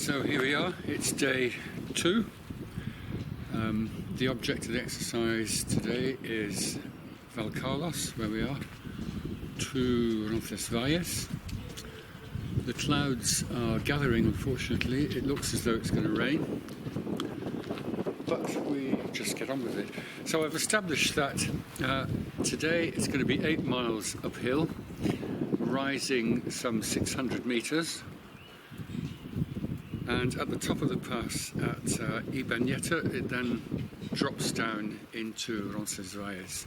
So here we are, it's day 2. The object of the exercise today is Valcarlos, where we are, to Roncevalles. The clouds are gathering, unfortunately. It looks as though it's going to rain, but we just get on with it. So I've established that today it's going to be 8 miles uphill, rising some 600 metres. And at the top of the pass at Ibaneta, it then drops down into Roncevalles.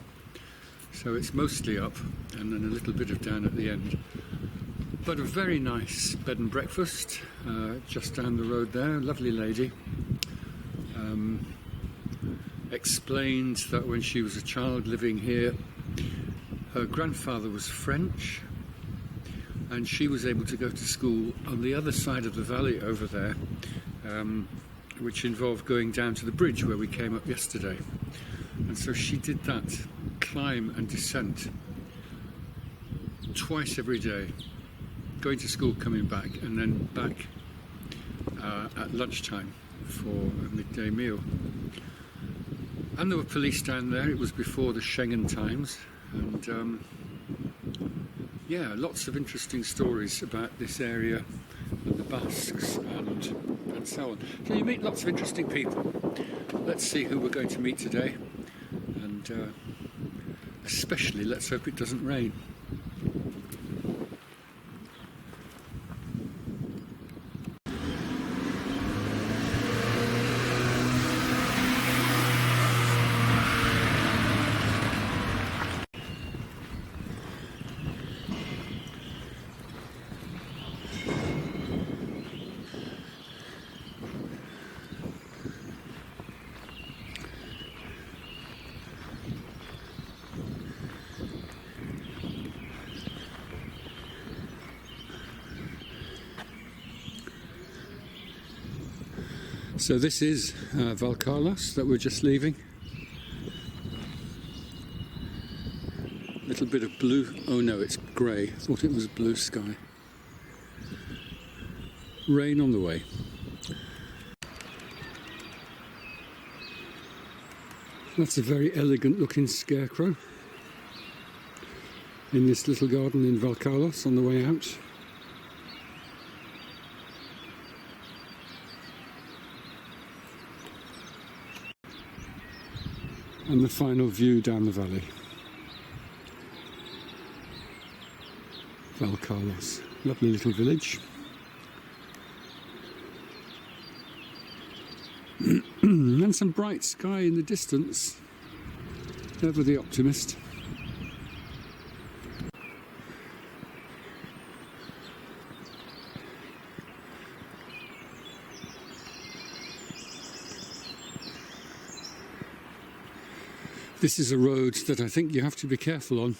So it's mostly up and then a little bit of down at the end. But a very nice bed and breakfast just down the road there. Lovely lady. Explained that when she was a child living here, her grandfather was French, and she was able to go to school on the other side of the valley over there, which involved going down to the bridge where we came up yesterday. And so she did that climb and descent twice every day, going to school, coming back, and then back at lunchtime for a midday meal. And there were police down there. It was before the Schengen times, and yeah, lots of interesting stories about this area and the Basques and so on. So you meet lots of interesting people. Let's see who we're going to meet today, and especially let's hope it doesn't rain. So this is Valcarlos that we're just leaving. Little bit of blue, oh no, it's grey. I thought it was blue sky. Rain on the way. That's a very elegant looking scarecrow in this little garden in Valcarlos on the way out. And the final view down the valley. Valcarlos, lovely little village. And some bright sky in the distance. Ever the optimist. This is a road that I think you have to be careful on.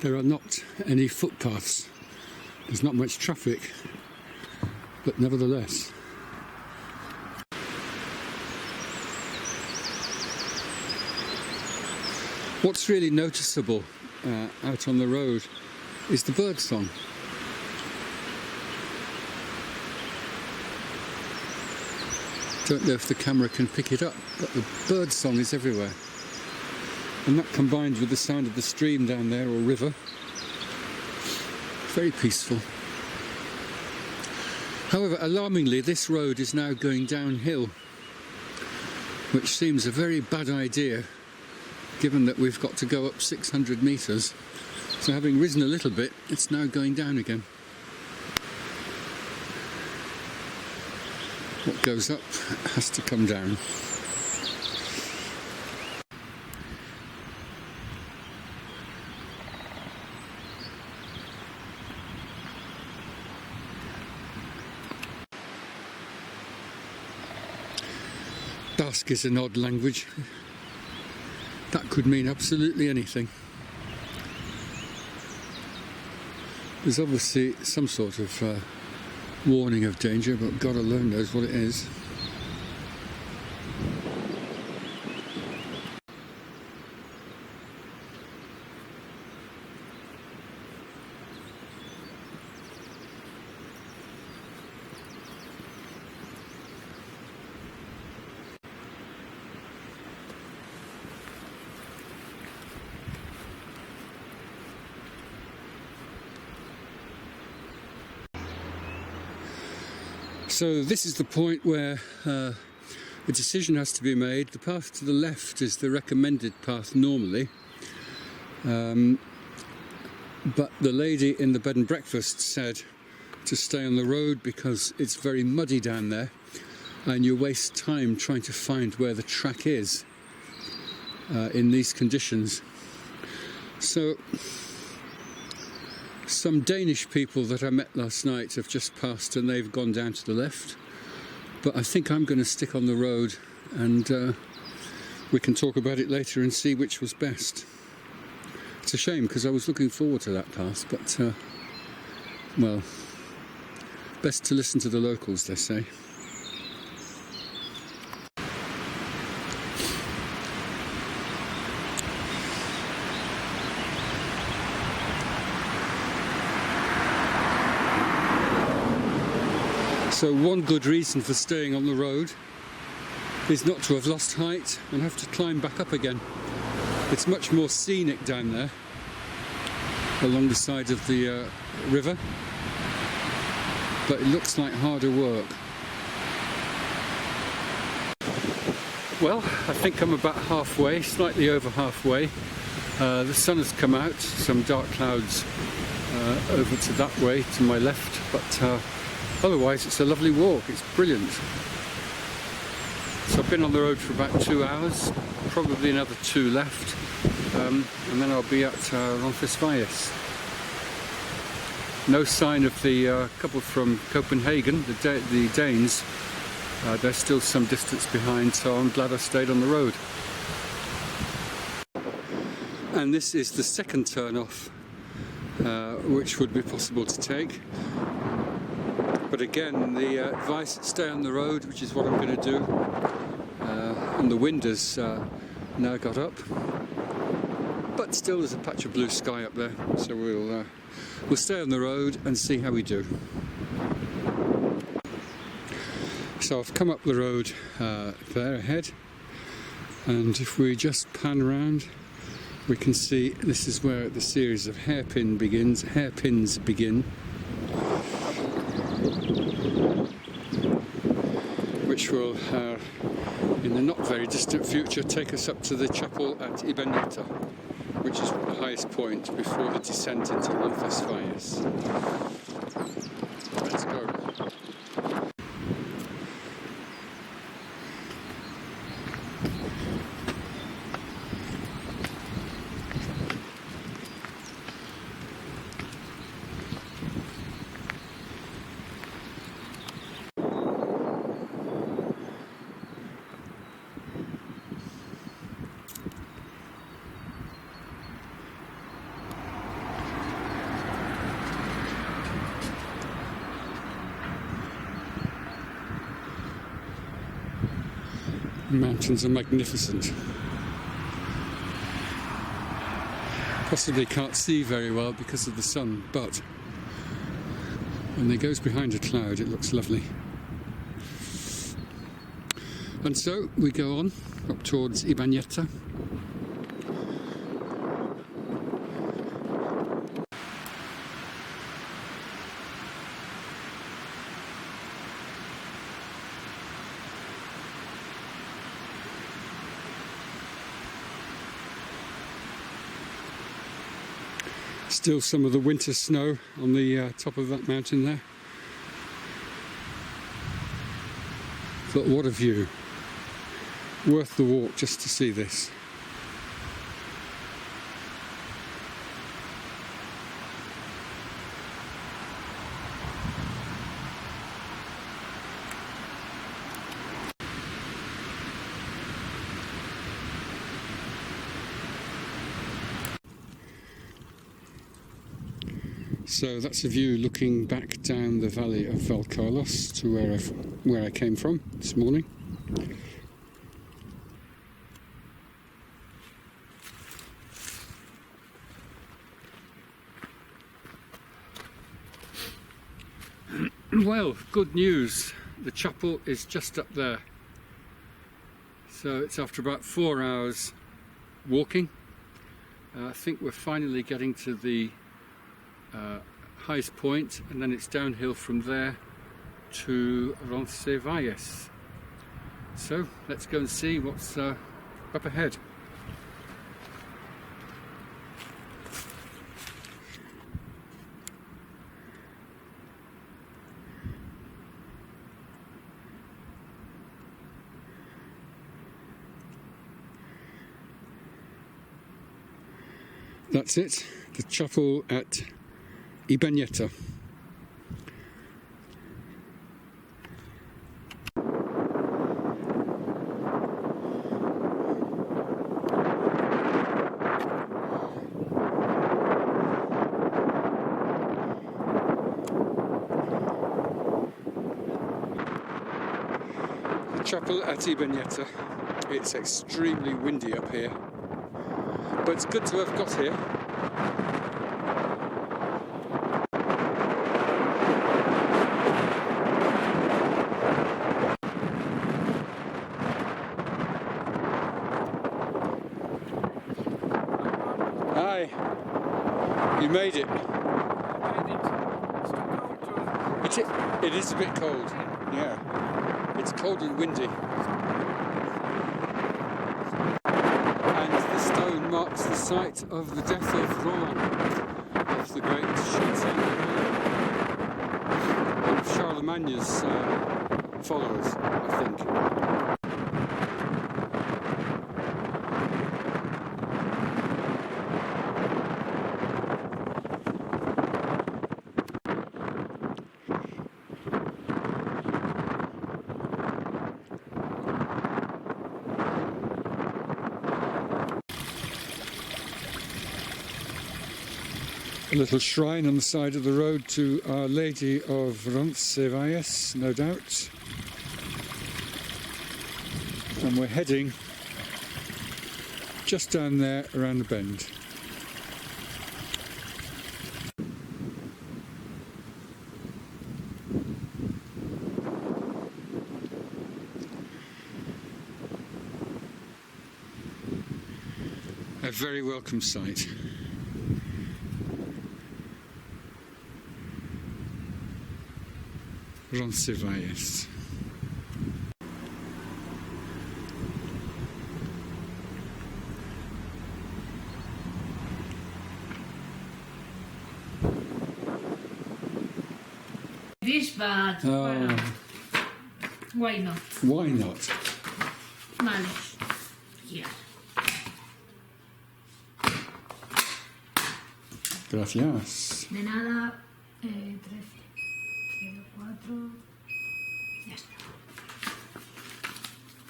There are not any footpaths. There's not much traffic, but nevertheless. What's really noticeable out on the road is the bird song. Don't know if the camera can pick it up, but the bird song is everywhere. And that combined with the sound of the stream down there, or river, very peaceful. However, alarmingly, this road is now going downhill, which seems a very bad idea, given that we've got to go up 600 metres. So having risen a little bit, it's now going down again. What goes up has to come down. Basque is an odd language. That could mean absolutely anything. There's obviously some sort of warning of danger, but God alone knows what it is. So this is the point where a decision has to be made. The path to the left is the recommended path normally, but the lady in the bed and breakfast said to stay on the road because it's very muddy down there and you waste time trying to find where the track is in these conditions. So some Danish people that I met last night have just passed and they've gone down to the left, but I think I'm going to stick on the road and we can talk about it later and see which was best. It's a shame because I was looking forward to that path, but well, best to listen to the locals, they say. So one good reason for staying on the road is not to have lost height and have to climb back up again. It's much more scenic down there along the side of the river, but it looks like harder work. Well, I think I'm about halfway, slightly over halfway. The sun has come out, some dark clouds over to that way, to my left, but otherwise it's a lovely walk, it's brilliant. So I've been on the road for about 2 hours, probably another 2 left, and then I'll be at Roncevalles. No sign of the couple from Copenhagen, the Danes. They're still some distance behind, so I'm glad I stayed on the road. And this is the second turn off, which would be possible to take. But again, the advice is stay on the road, which is what I'm going to do. And the wind has now got up, but still there's a patch of blue sky up there, so we'll stay on the road and see how we do. So I've come up the road there ahead, and if we just pan around, we can see this is where the series of hairpins begin, which will, in the not very distant future, take us up to the chapel at Ibaneta, which is the highest point before the descent into Roncevalles. Let's go. The mountains are magnificent. Possibly can't see very well because of the sun, but when it goes behind a cloud it looks lovely. And so we go on up towards Ibaneta. Still some of the winter snow on the top of that mountain there. But what a view. Worth the walk just to see this. So that's a view looking back down the valley of Valcarlos to where I came from this morning. Well, good news. The chapel is just up there. So it's after about 4 hours walking. I think we're finally getting to the highest point, and then it's downhill from there to Roncevalles. So let's go and see what's up ahead. That's it, the chapel at Ibaneta. The chapel at Ibaneta. It's extremely windy up here, but it's good to have got here. Hi, you made it. It is a bit cold, yeah. It's cold and windy. And the stone marks the site of the death of Roland, of the great shooting, one of Charlemagne's followers, I think. A little shrine on the side of the road to Our Lady of Roncevalles, no doubt. And we're heading just down there around the bend. A very welcome sight. Roncevalles. This, but why not? Why not? Malos. Here. Gracias. De nada. 13. 04. Ya está.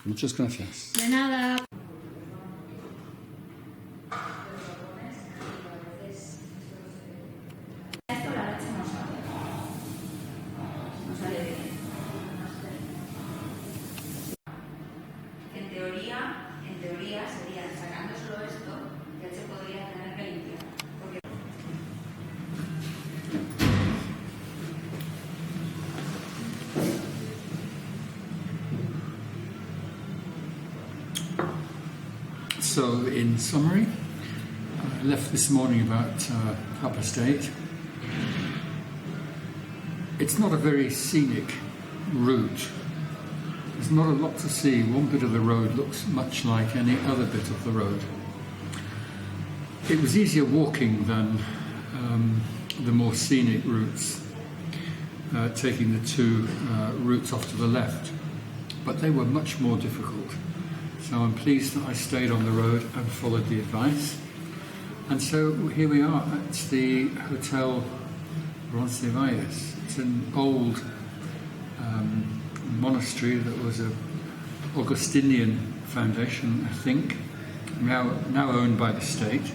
Muchas gracias. De nada. En teoría sería sacando solo esto que él se podría tener que limpiar. Porque... So, in summary, I left this morning about 8:30. It's not a very scenic route. There's not a lot to see. One bit of the road looks much like any other bit of the road. It was easier walking than the more scenic routes, taking the two routes off to the left, but they were much more difficult. So I'm pleased that I stayed on the road and followed the advice. And so here we are at the Hotel Roncevalles. It's an old monastery that was an Augustinian foundation, I think, now owned by the state.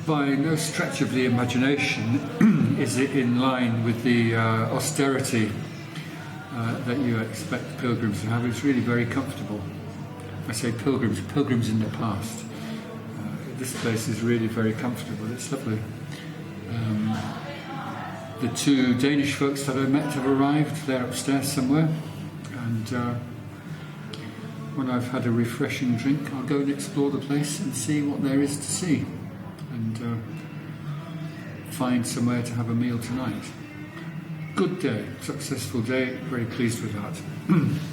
By no stretch of the imagination is it in line with the austerity that you expect pilgrims to have. It's really very comfortable. I say pilgrims in the past. This place is really very comfortable. It's lovely. The two Danish folks that I met have arrived. They're upstairs somewhere, and when I've had a refreshing drink, I'll go and explore the place and see what there is to see, and find somewhere to have a meal tonight. good day, successful day, very pleased with that.